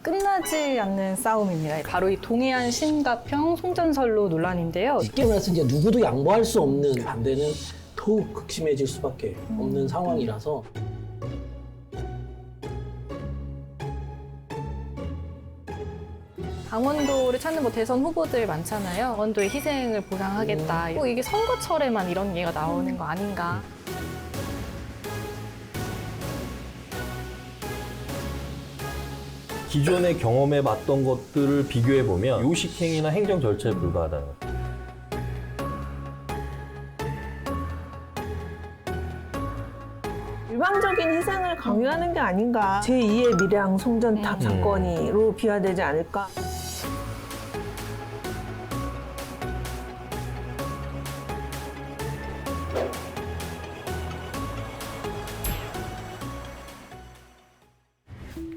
끝나지 않는 싸움입니다. 바로 이 동해안 신가평 송전선로 논란인데요. 쉽게 말해서 이제 누구도 양보할 수 없는 반대는 더욱 극심해질 수밖에 없는 상황이라서 강원도를 찾는 대선 후보들 많잖아요. 강원도의 희생을 보상하겠다. 꼭 이게 선거철에만 이런 얘기가 나오는 거 아닌가. 기존의 경험해 봤던 것들을 비교해 보면 요식행위나 행정 절차에 불과하다는 거예요. 일방적인 희생을 강요하는 게 아닌가. 제2의 밀양 송전탑 사건으로 비화되지 않을까.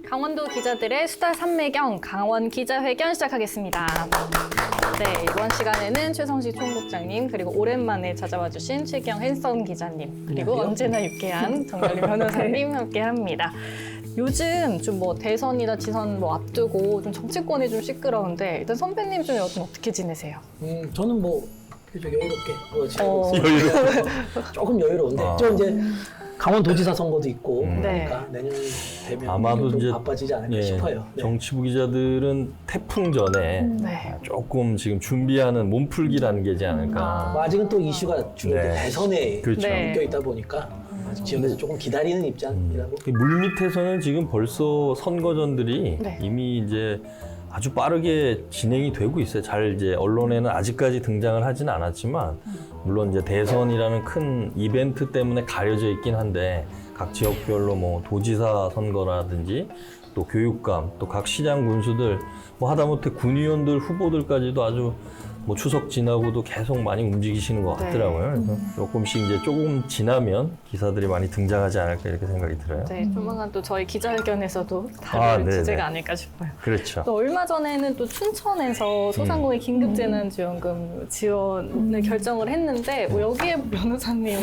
강원도 기자들의 수다 삼매경 강원 기자회견 시작하겠습니다. 네, 이번 시간에는 최성식 총국장님 그리고 오랜만에 찾아와 주신 최경 핸섬 기자님 그리고 안녕하세요. 언제나 유쾌한 정결리 변호사님 함께합니다. 요즘 좀 대선이나 지선 앞두고 좀 정치권이 좀 시끄러운데 일단 선배님 좀 요즘 어떻게 지내세요? 저는 비교적 여유롭게 지내고 있습니다. 조금 여유로운데 저 이제 강원도지사 선거도 있고 그러니까 내년 되면 아마도 좀 이제 바빠지지 않을까 싶어요. 네. 정치부 기자들은 태풍 전에 네. 조금 지금 준비하는 몸풀기 단계지 않을까. 아직은 또 이슈가 주로 네. 대선에 그렇죠. 네. 묶여 있다 보니까 지역에서 조금 기다리는 입장이라고. 물밑에서는 지금 벌써 선거전들이 네. 이미 이제 아주 빠르게 진행이 되고 있어요. 잘 이제 언론에는 아직까지 등장을 하지는 않았지만 물론 이제 대선이라는 큰 이벤트 때문에 가려져 있긴 한데 각 지역별로 도지사 선거라든지 또 교육감 또 각 시장 군수들 하다못해 군의원들 후보들까지도 아주 추석 지나고도 계속 많이 움직이시는 것 네. 같더라고요. 그래서 조금씩 이제 조금 지나면 기사들이 많이 등장하지 않을까 이렇게 생각이 들어요. 네, 조만간 또 저희 기자회견에서도 다룰 네네. 주제가 아닐까 싶어요. 그렇죠. 또 얼마 전에는 또 춘천에서 소상공인 긴급재난지원금 지원을 결정을 했는데 여기에 변호사님은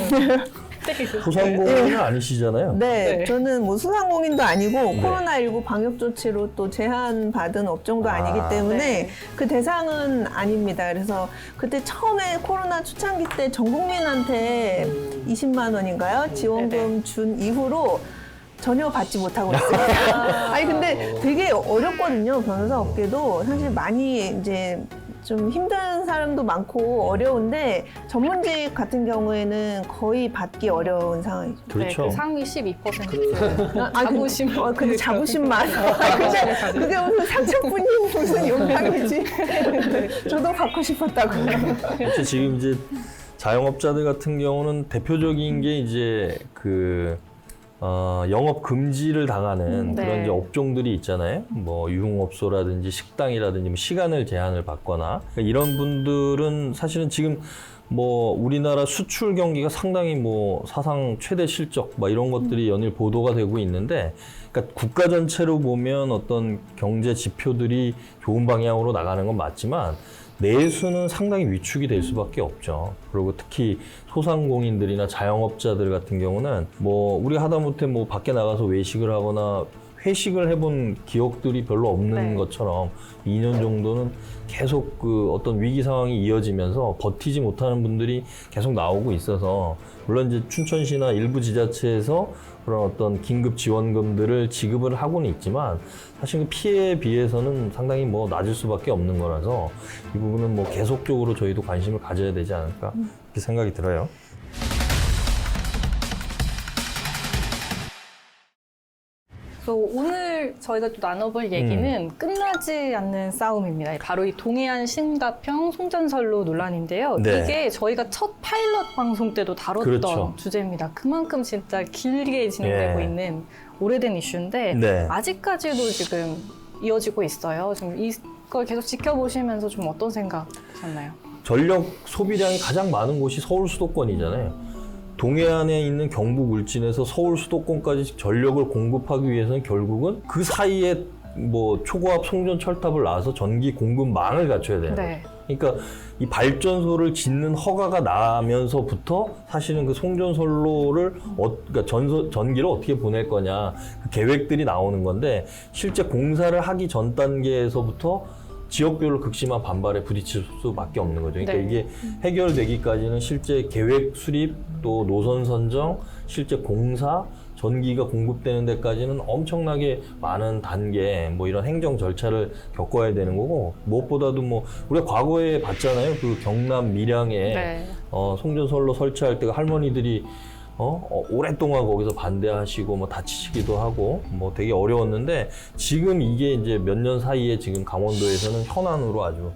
어떻게 소상공인은 아니시잖아요. 네, 네. 저는 소상공인도 아니고 코로나19 방역 조치로 또 제한받은 업종도 아니기 때문에 네. 그 대상은 아닙니다. 그래서 그때 처음에 코로나 초창기 때 전 국민한테 20만 원인가요? 지원금 준 이후로 전혀 받지 못하고 있어요. 아니 근데 되게 어렵거든요. 변호사 업계도 사실 많이 이제 좀 힘든 사람도 많고 어려운데 전문직 같은 경우에는 거의 받기 어려운 상황이죠. 그렇죠. 네, 그 상위 12% 자부심. 근데 자부심만. 근데 그게 무슨 상처뿐인 무슨 용량이지. 저도 받고 싶었다고. 그렇죠. 지금 이제 자영업자들 같은 경우는 대표적인 게 이제 영업 금지를 당하는 네. 그런 이제 업종들이 있잖아요. 유흥업소라든지 식당이라든지 시간을 제한을 받거나 그러니까 이런 분들은 사실은 지금 우리나라 수출 경기가 상당히 사상 최대 실적 이런 것들이 연일 보도가 되고 있는데 그러니까 국가 전체로 보면 어떤 경제 지표들이 좋은 방향으로 나가는 건 맞지만 내수는 상당히 위축이 될 수밖에 없죠. 그리고 특히 소상공인들이나 자영업자들 같은 경우는 우리가 하다못해 밖에 나가서 외식을 하거나 회식을 해본 기억들이 별로 없는 네. 것처럼 2년 정도는 계속 어떤 위기 상황이 이어지면서 버티지 못하는 분들이 계속 나오고 있어서 물론 이제 춘천시나 일부 지자체에서 그런 어떤 긴급 지원금들을 지급을 하고는 있지만 사실 그 피해에 비해서는 상당히 낮을 수밖에 없는 거라서 이 부분은 계속적으로 저희도 관심을 가져야 되지 않을까 이렇게 생각이 들어요. 그래서 오늘 저희가 또 나눠볼 얘기는 끝나지 않는 싸움입니다. 바로 이 동해안 신가평 송전선로 논란인데요. 네. 이게 저희가 첫 파일럿 방송 때도 다뤘던 그렇죠. 주제입니다. 그만큼 진짜 길게 진행되고 예. 있는 오래된 이슈인데 네. 아직까지도 지금 이어지고 있어요. 좀 이걸 계속 지켜보시면서 좀 어떤 생각 드셨나요? 전력 소비량이 가장 많은 곳이 서울 수도권이잖아요. 동해안에 있는 경북 울진에서 서울 수도권까지 전력을 공급하기 위해서는 결국은 그 사이에 초고압 송전 철탑을 놔서 전기 공급망을 갖춰야 되는 거죠. 네. 그러니까 이 발전소를 짓는 허가가 나면서부터 사실은 그 송전선로를 그러니까 전기를 어떻게 보낼 거냐 그 계획들이 나오는 건데 실제 공사를 하기 전 단계에서부터 지역별로 극심한 반발에 부딪힐 수밖에 없는 거죠. 그러니까 네. 이게 해결되기까지는 실제 계획 수립 또 노선 선정, 실제 공사, 전기가 공급되는 데까지는 엄청나게 많은 단계, 뭐 이런 행정 절차를 겪어야 되는 거고, 무엇보다도 뭐, 우리가 과거에 봤잖아요. 그 경남 밀양에, 네. 송전선로 설치할 때가 할머니들이, 오랫동안 거기서 반대하시고, 뭐 다치시기도 하고, 뭐 되게 어려웠는데, 지금 이게 이제 몇 년 사이에 지금 강원도에서는 현안으로 아주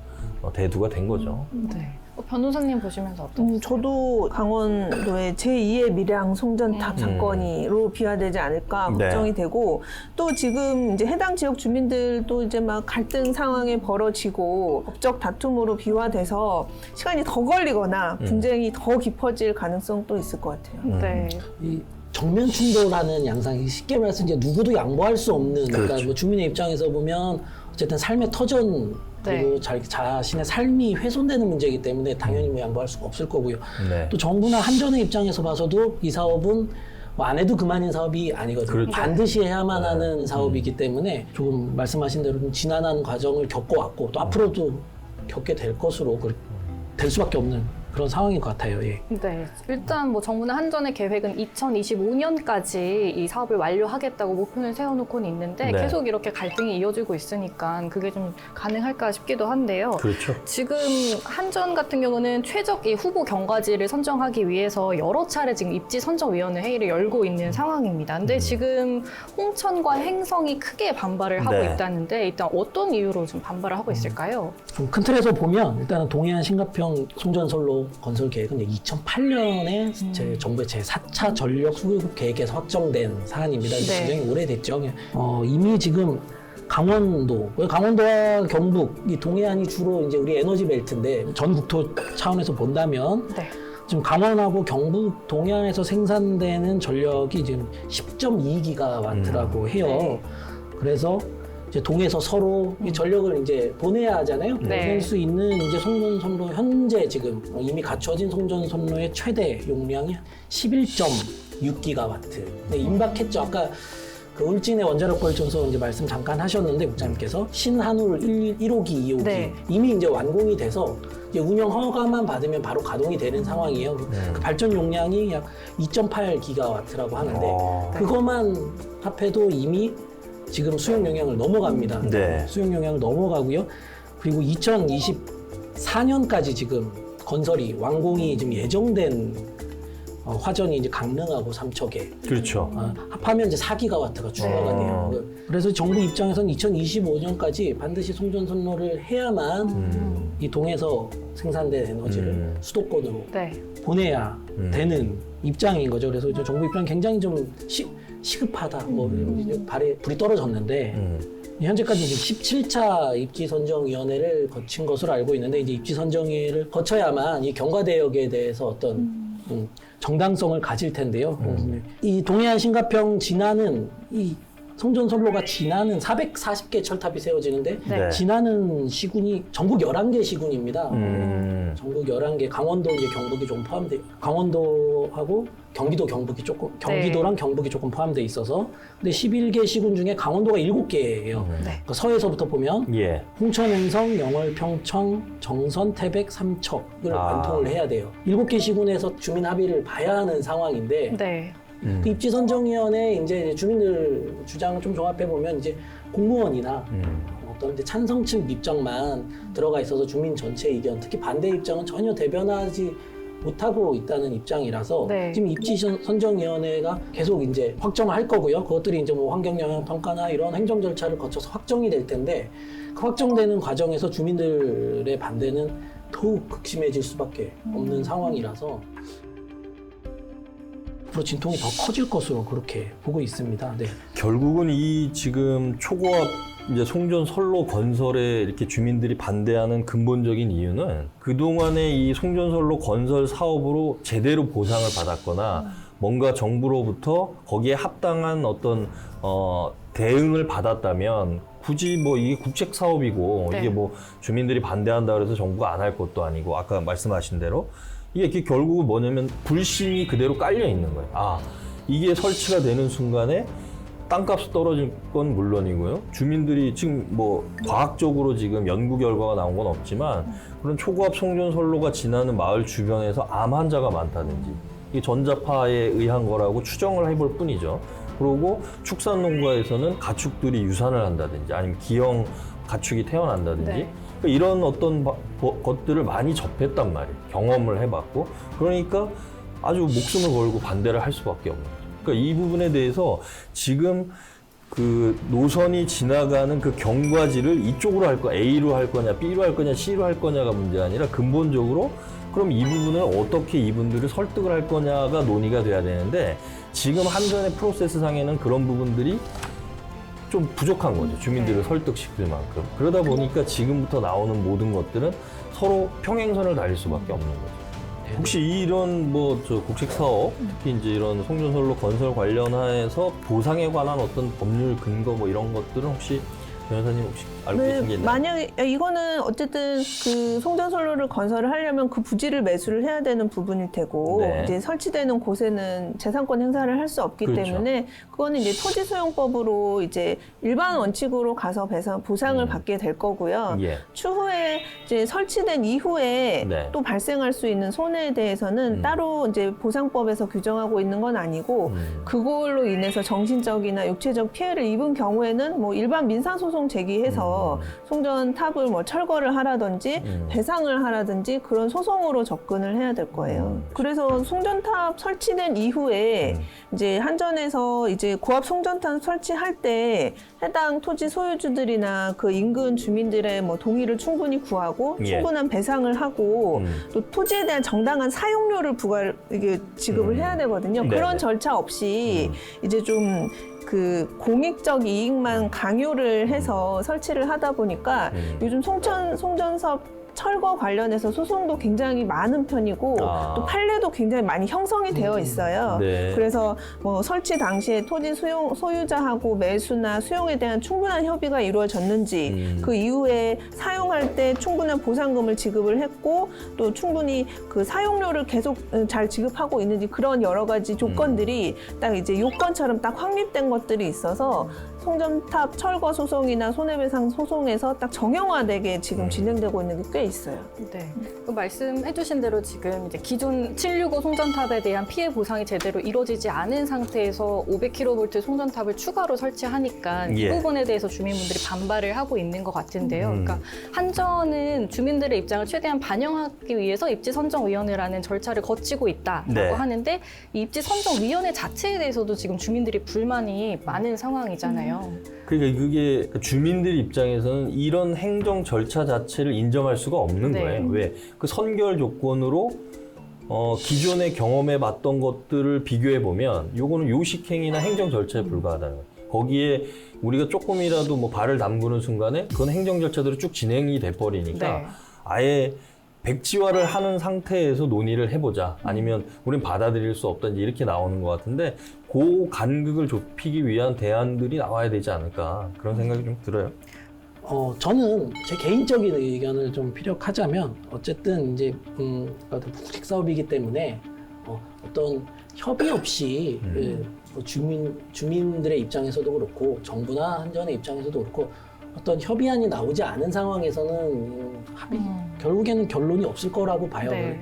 대두가 된 거죠. 네. 변호사님 보시면서 어떠세요? 저도 강원도의 제2의 밀양 송전탑 사건으로 비화되지 않을까 네. 걱정이 되고 또 지금 이제 해당 지역 주민들도 이제 막 갈등 상황이 벌어지고 법적 다툼으로 비화돼서 시간이 더 걸리거나 분쟁이 더 깊어질 가능성도 있을 것 같아요. 네. 이 정면 충돌하는 양상이 쉽게 말해서 이제 누구도 양보할 수 없는 그러니까 그렇죠. 뭐 주민의 입장에서 보면 어쨌든 삶의 터전 그리고 자신의 삶이 훼손되는 문제이기 때문에 당연히 뭐 양보할 수가 없을 거고요. 네. 또 정부나 한전의 입장에서 봐서도 이 사업은 뭐 안 해도 그만인 사업이 아니거든요. 그렇죠. 반드시 해야만 하는 사업이기 때문에 조금 말씀하신 대로 좀 지난한 과정을 겪어왔고 또 앞으로도 겪게 될 것으로 될 수밖에 없는 그런 상황인 것 같아요. 예. 네. 일단 뭐 정부는 한전의 계획은 2025년까지 이 사업을 완료하겠다고 목표를 세워놓고는 있는데 네. 계속 이렇게 갈등이 이어지고 있으니까 그게 좀 가능할까 싶기도 한데요. 그렇죠. 지금 한전 같은 경우는 최적 이 후보 경과지를 선정하기 위해서 여러 차례 지금 입지선정위원회 회의를 열고 있는 상황입니다. 근데 지금 홍천과 행성이 크게 반발을 하고 네. 있다는데 일단 어떤 이유로 좀 반발을 하고 있을까요? 좀 큰 틀에서 보면 일단은 동해안 신가평 송전선로 건설 계획은 2008년에 정부의 제4차 전력 수급 계획에서 확정된 사안입니다. 네. 굉장히 오래됐죠. 이미 지금 강원도와 경북, 이 동해안이 주로 이제 우리 에너지 벨트인데 전 국토 차원에서 본다면 네. 지금 강원하고 경북 동해안에서 생산되는 전력이 지금 10.2기가와트라고 해요. 네. 그래서 이제 동에서 서로 이 전력을 이제 보내야 하잖아요. 네. 보낼 수 있는 이제 송전선로 현재 지금 이미 갖춰진 송전선로의 최대 용량이 11.6기가와트. 네, 임박했죠. 아까 그 울진의 원자력 발전소 이제 말씀 잠깐 하셨는데 국장님께서 신한울 1호기, 2호기 네. 이미 이제 완공이 돼서 이제 운영 허가만 받으면 바로 가동이 되는 상황이에요. 그 발전 용량이 약 2.8기가와트라고 하는데 그것만 합해도 이미 지금 수용 용량을 넘어갑니다. 네. 수용 용량을 넘어가고요. 그리고 2024년까지 지금 건설이 완공이 지금 예정된 화전이 이제 강릉하고 삼척에 그렇죠. 합하면 이제 4기가와트가 추가가 돼요. 그래서 정부 입장에서는 2025년까지 반드시 송전선로를 해야만 이 동에서 생산된 에너지를 수도권으로 네. 보내야 되는 입장인 거죠. 그래서 이제 정부 입장이 굉장히 좀 시급하다. 뭐 발에 불이 떨어졌는데 현재까지 이제 17차 입지선정위원회를 거친 것으로 알고 있는데 이제 입지선정위를 거쳐야만 이 경과대역에 대해서 어떤 정당성을 가질 텐데요. 이 동해안 신가평 진안은 이 송전선로가 진안은 440개 철탑이 세워지는데 네. 진안은 시군이 전국 11개 시군입니다. 전국 11개, 강원도 이제 경북이 좀 포함돼, 강원도하고 경기도 경북이 조금, 경기도랑 경북이 조금 포함돼 있어서 근데 11개 시군 중에 강원도가 7개예요. 그러니까 서해서부터 보면 예. 홍천, 홍천, 행성, 영월, 평청, 정선, 태백, 삼척을 완통을 해야 돼요. 7개 시군에서 주민 합의를 봐야 하는 상황인데 네. 그 입지선정위원회 이제 주민들 주장을 좀 종합해 보면 이제 공무원이나 어떤 이제 찬성 측 입장만 들어가 있어서 주민 전체 의견, 특히 반대 입장은 전혀 대변하지 못하고 있다는 입장이라서 네. 지금 입지선정위원회가 계속 이제 확정을 할 거고요. 그것들이 이제 뭐 환경영향 평가나 이런 행정 절차를 거쳐서 확정이 될 텐데 그 확정되는 과정에서 주민들의 반대는 더욱 극심해질 수밖에 없는 상황이라서. 앞으로 진통이 더 커질 것으로 그렇게 보고 있습니다. 네. 결국은 이 지금 초고압 이제 송전선로 건설에 이렇게 주민들이 반대하는 근본적인 이유는 그동안의 이 송전선로 건설 사업으로 제대로 보상을 받았거나 뭔가 정부로부터 거기에 합당한 어떤 대응을 받았다면 굳이 뭐 이게 국책 사업이고 네. 이게 뭐 주민들이 반대한다 그래서 정부가 안 할 것도 아니고 아까 말씀하신 대로 이게 결국은 뭐냐면 불신이 그대로 깔려 있는 거예요. 아, 이게 설치가 되는 순간에 땅값이 떨어질 건 물론이고요. 주민들이 지금 뭐 과학적으로 지금 연구 결과가 나온 건 없지만 그런 초고압 송전선로가 지나는 마을 주변에서 암 환자가 많다든지 이게 전자파에 의한 거라고 추정을 해볼 뿐이죠. 그리고 축산농가에서는 가축들이 유산을 한다든지 아니면 기형 가축이 태어난다든지 네. 그러니까 이런 어떤 것들을 많이 접했단 말이에요. 경험을 해봤고 그러니까 아주 목숨을 걸고 반대를 할 수밖에 없는 거죠. 그러니까 이 부분에 대해서 지금 그 노선이 지나가는 그 경과지를 이쪽으로 할 거냐, A로 할 거냐, B로 할 거냐, C로 할 거냐가 문제가 아니라 근본적으로 그럼 이 부분을 어떻게 이분들을 설득을 할 거냐가 논의가 돼야 되는데 지금 한전의 프로세스 상에는 그런 부분들이 좀 부족한 거죠. 주민들을 설득시킬 만큼. 그러다 보니까 지금부터 나오는 모든 것들은 서로 평행선을 달릴 수밖에 없는 거죠. 혹시 이런 뭐 저 국책 사업, 특히 이제 이런 송전선로 건설 관련해서 보상에 관한 어떤 법률 근거 뭐 이런 것들은 혹시 변호사님 혹시 알고 계신 게 있나요? 만약에 이거는 어쨌든 그 송전선로를 건설을 하려면 그 부지를 매수를 해야 되는 부분일 테고 네. 이제 설치되는 곳에는 재산권 행사를 할 수 없기 그렇죠. 때문에 그거는 이제 토지소용법으로 이제 일반 원칙으로 가서 보상을 받게 될 거고요. 예. 추후에 이제 설치된 이후에 네. 또 발생할 수 있는 손해에 대해서는 따로 이제 보상법에서 규정하고 있는 건 아니고 그걸로 인해서 정신적이나 육체적 피해를 입은 경우에는 뭐 일반 민사소송 제기해서 송전탑을 뭐 철거를 하라든지 배상을 하라든지 그런 소송으로 접근을 해야 될 거예요. 그래서 송전탑 설치된 이후에 이제 한전에서 이제 고압 송전탑 설치할 때 해당 토지 소유주들이나 그 인근 주민들의 뭐 동의를 충분히 구하고 예. 충분한 배상을 하고 또 토지에 대한 정당한 사용료를 이게 지급을 해야 되거든요. 네네. 그런 절차 없이 이제 좀 그 공익적 이익만 강요를 해서 설치를 하다 보니까 요즘 송전섭 철거 관련해서 소송도 굉장히 많은 편이고 또 판례도 굉장히 많이 형성이 되어 있어요. 네. 그래서 뭐 설치 당시에 토지 소유자하고 매수나 수용에 대한 충분한 협의가 이루어졌는지 그 이후에 사용할 때 충분한 보상금을 지급을 했고 또 충분히 그 사용료를 계속 잘 지급하고 있는지 그런 여러 가지 조건들이 딱 이제 요건처럼 딱 확립된 것들이 있어서 송전탑 철거 소송이나 손해배상 소송에서 딱 정형화되게 지금 진행되고 있는 게 꽤 있어요. 네. 그 말씀해주신 대로 지금 이제 기존 765 송전탑에 대한 피해 보상이 제대로 이루어지지 않은 상태에서 500kV 송전탑을 추가로 설치하니까 이 예. 부분에 대해서 주민분들이 반발을 하고 있는 것 같은데요. 그러니까 한전은 주민들의 입장을 최대한 반영하기 위해서 입지선정위원회라는 절차를 거치고 있다라고 네. 하는데 이 입지선정위원회 자체에 대해서도 지금 주민들이 불만이 많은 상황이잖아요. 그러니까 그게 주민들 입장에서는 이런 행정 절차 자체를 인정할 수가 없는 네. 거예요. 왜? 그 선결 조건으로 기존에 경험해 봤던 것들을 비교해 보면 요거는 요식행위나 행정 절차에 불과하다는 거예요. 거기에 우리가 조금이라도 뭐 발을 담그는 순간에 그건 행정 절차대로 쭉 진행이 돼 버리니까 네. 아예 백지화를 하는 상태에서 논의를 해보자. 아니면 우린 받아들일 수 없다. 이렇게 나오는 것 같은데 그 간극을 좁히기 위한 대안들이 나와야 되지 않을까 그런 생각이 좀 들어요. 저는 제 개인적인 의견을 좀 피력하자면 어쨌든 이제 국책 사업이기 때문에 어떤 협의 없이 주민들의 입장에서도 그렇고 정부나 한전의 입장에서도 그렇고 어떤 협의안이 나오지 않은 상황에서는 결국에는 결론이 없을 거라고 봐요. 네.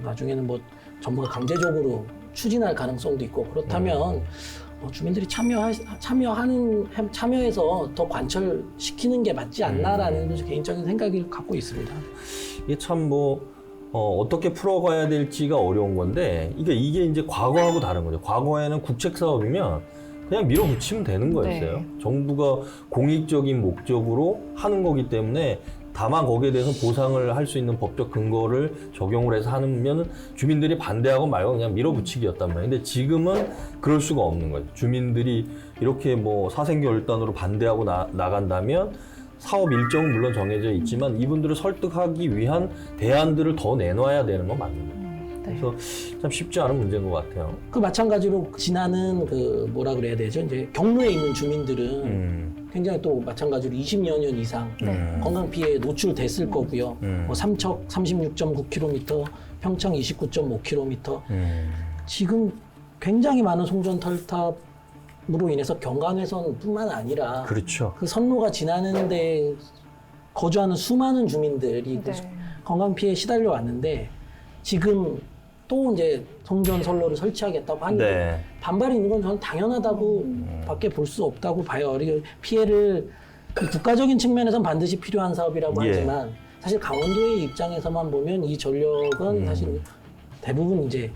나중에는 뭐 정부가 강제적으로 추진할 가능성도 있고 그렇다면 주민들이 참여해서 더 관철시키는 게 맞지 않나라는 개인적인 생각을 갖고 있습니다. 이게 참 뭐 어떻게 풀어가야 될지가 어려운 건데 이게 이제 과거하고 다른 거죠. 과거에는 국책 사업이면 그냥 밀어붙이면 되는 거였어요. 네. 정부가 공익적인 목적으로 하는 거기 때문에 다만 거기에 대해서 보상을 할 수 있는 법적 근거를 적용을 해서 하면 주민들이 반대하고 말고 그냥 밀어붙이기였단 말이에요. 근데 지금은 그럴 수가 없는 거예요. 주민들이 이렇게 뭐 사생결단으로 반대하고 나간다면 사업 일정은 물론 정해져 있지만 이분들을 설득하기 위한 대안들을 더 내놔야 되는 건 맞는 거예요. 그래서 참 쉽지 않은 문제인 것 같아요. 그 마찬가지로 지나는 그 뭐라 그래야 되죠? 이제 경로에 있는 주민들은 굉장히 또 마찬가지로 20여 년 이상 건강 피해에 노출됐을 거고요. 뭐 삼척 36.9km, 평창 29.5km. 지금 굉장히 많은 송전 털탑으로 인해서 경강훼손뿐만 아니라 그렇죠. 그 선로가 지나는데 거주하는 수많은 주민들이 그 네. 건강 피해에 시달려 왔는데 지금 또 이제 송전 선로를 설치하겠다고 하는데 네. 반발이 있는 건 저는 당연하다고 밖에 볼 수 없다고 봐요. 이 피해를 국가적인 측면에서는 반드시 필요한 사업이라고 예. 하지만 사실 강원도의 입장에서만 보면 이 전력은 사실 대부분 이제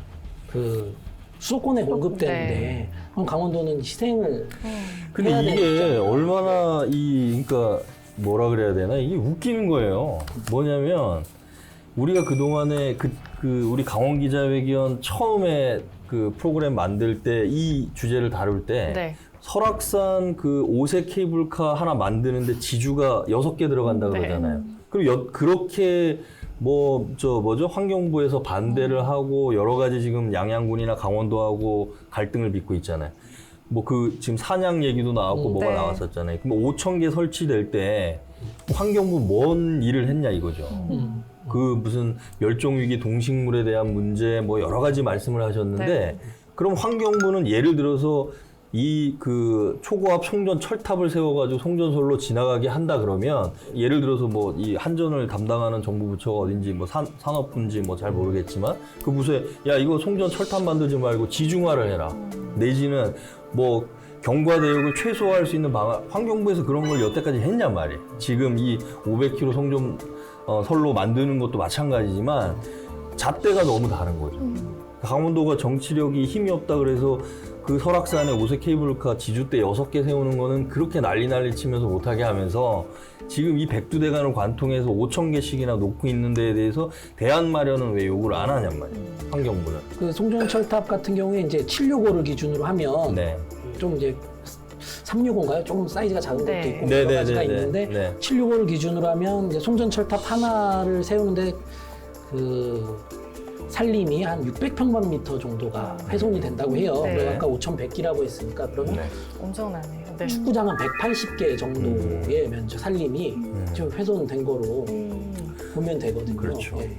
그 수도권에 공급되는데 네. 그럼 강원도는 희생을 근데 해야 이게 되잖아요. 얼마나 그러니까 뭐라 그래야 되나? 이게 웃기는 거예요. 뭐냐면 우리가 그동안에 우리 강원 기자회견 처음에 그 프로그램 만들 때 이 주제를 다룰 때 네. 설악산 그 5세 케이블카 하나 만드는데 지주가 6개 들어간다 네. 그러잖아요. 그리고 그렇게 환경부에서 반대를 하고 여러 가지 지금 양양군이나 강원도하고 갈등을 빚고 있잖아요. 지금 산양 얘기도 나왔고 뭐가 네. 나왔었잖아요. 그럼 5,000개 설치될 때 환경부 뭔 일을 했냐 이거죠. 그 무슨 멸종위기 동식물에 대한 문제 뭐 여러 가지 말씀을 하셨는데 네. 그럼 환경부는 예를 들어서 이 초고압 송전 철탑을 세워가지고 송전솔로 지나가게 한다 그러면 예를 들어서 이 한전을 담당하는 정부 부처가 어딘지 산업부인지 잘 모르겠지만 그 부서에 야 이거 송전 철탑 만들지 말고 지중화를 해라 내지는 경과대역을 최소화할 수 있는 방안 환경부에서 그런 걸 여태까지 했냔 말이에요. 지금 이 500km 송전 선로 만드는 것도 마찬가지지만 잣대가 너무 다른 거죠. 강원도가 정치력이 힘이 없다 그래서 그 설악산에 5세 케이블카 지주대 6개 세우는 거는 그렇게 난리 치면서 못하게 하면서 지금 이 백두대간을 관통해서 5,000개씩이나 놓고 있는 데에 대해서 대안 마련은 왜 요구를 안 하냔 말이에요. 환경부는. 그 송전철탑 같은 경우에 이제 765를 기준으로 하면 네. 좀 이제 365인가요? 조금 사이즈가 작은 것도 네. 있고 네, 여러 네, 가지가 네, 네, 있는데 네. 765를 기준으로 하면 이제 송전철탑 하나를 세우는데 그 산림이 한 600평방미터 정도가 훼손이 된다고 해요. 네. 그리고 아까 5,100기라고 했으니까 그러면 네. 엄청나네요. 네. 축구장 한 180개 정도의 면적 산림이 지금 훼손된 거로 보면 되거든요. 그렇죠. 예.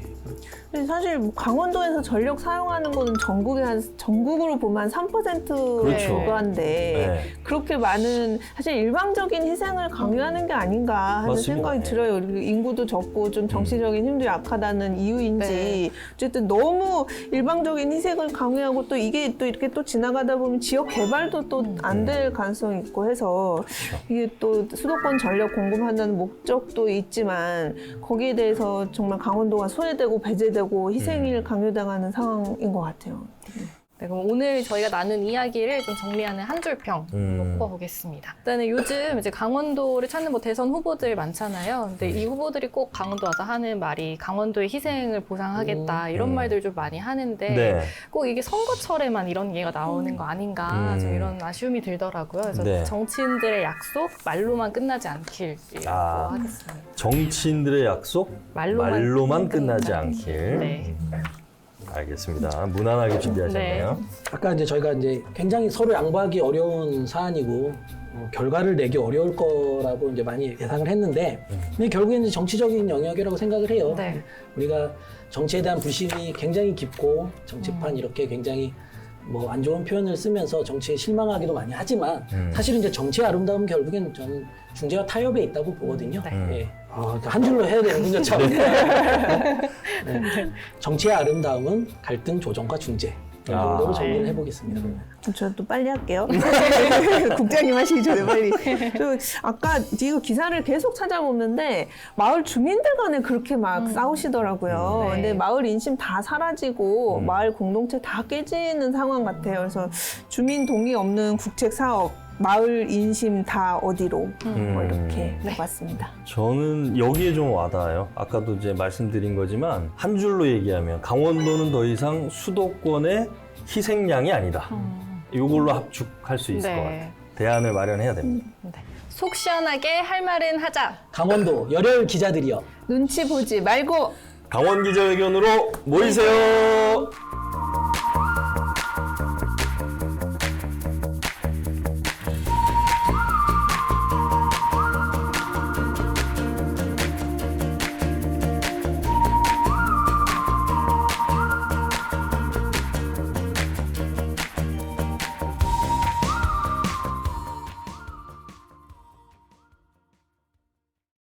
근데 사실 강원도에서 전력 사용하는 거는 전국으로 보면 한 3% 그렇죠. 정도 한데 네. 그렇게 많은 사실 일방적인 희생을 강요하는 게 아닌가 하는 맞습니다. 생각이 들어요. 그리고 인구도 적고 좀 정치적인 힘도 약하다는 이유인지 네. 어쨌든 너무 일방적인 희생을 강요하고 또 이게 또 이렇게 또 지나가다 보면 지역 개발도 또 안 될 가능성이 있고 해서 이게 또 수도권 전력 공급한다는 목적도 있지만 거기에 대해서 정말 강원도가 소외되고 배제되고 희생을 강요당하는 상황인 것 같아요. 네, 그럼 오늘 저희가 나눈 이야기를 좀 정리하는 한 줄평 뽑아보겠습니다. 일단은 요즘 이제 강원도를 찾는 대선 후보들 많잖아요. 근데 이 후보들이 꼭 강원도 와서 하는 말이 강원도의 희생을 보상하겠다 이런 말들 좀 많이 하는데 네. 꼭 이게 선거철에만 이런 얘기가 나오는 거 아닌가 좀 이런 아쉬움이 들더라고요. 그래서 네. 정치인들의 약속 말로만 끝나지 않길이라고 하겠습니다. 정치인들의 약속 말로만 끝나지 않길. 네. 알겠습니다. 무난하게 준비하셨네요. 아까 이제 저희가 이제 굉장히 서로 양보하기 어려운 사안이고 결과를 내기 어려울 거라고 이제 많이 예상을 했는데 근데 결국에는 이제 정치적인 영역이라고 생각을 해요. 네. 우리가 정치에 대한 불신이 굉장히 깊고 정치판 이렇게 굉장히 안 좋은 표현을 쓰면서 정치에 실망하기도 많이 하지만 사실은 이제 정치의 아름다움은 결국엔 저는 중재와 타협에 있다고 보거든요. 예. 한 줄로 해야 되는군요. 네. 정치의 아름다움은 갈등 조정과 중재. 이 정도로 정리를 해보겠습니다. 저 또 빨리 할게요. 국장님 하시기 전에 빨리. 아까 이거 기사를 계속 찾아보는데 마을 주민들 간에 그렇게 막 싸우시더라고요. 네. 근데 마을 인심 다 사라지고 마을 공동체 다 깨지는 상황 같아요. 그래서 주민 동의 없는 국책 사업, 마을 인심 다 어디로 이렇게 해봤습니다. 저는 여기에 좀 와닿아요. 아까도 이제 말씀드린 거지만 한 줄로 얘기하면 강원도는 더 이상 수도권의 희생양이 아니다. 이걸로 합축할 수 있을 네. 것 같아요. 대안을 마련해야 됩니다. 네. 속 시원하게 할 말은 하자. 강원도 열혈 기자들이요. 눈치 보지 말고 강원 기자회견으로 모이세요.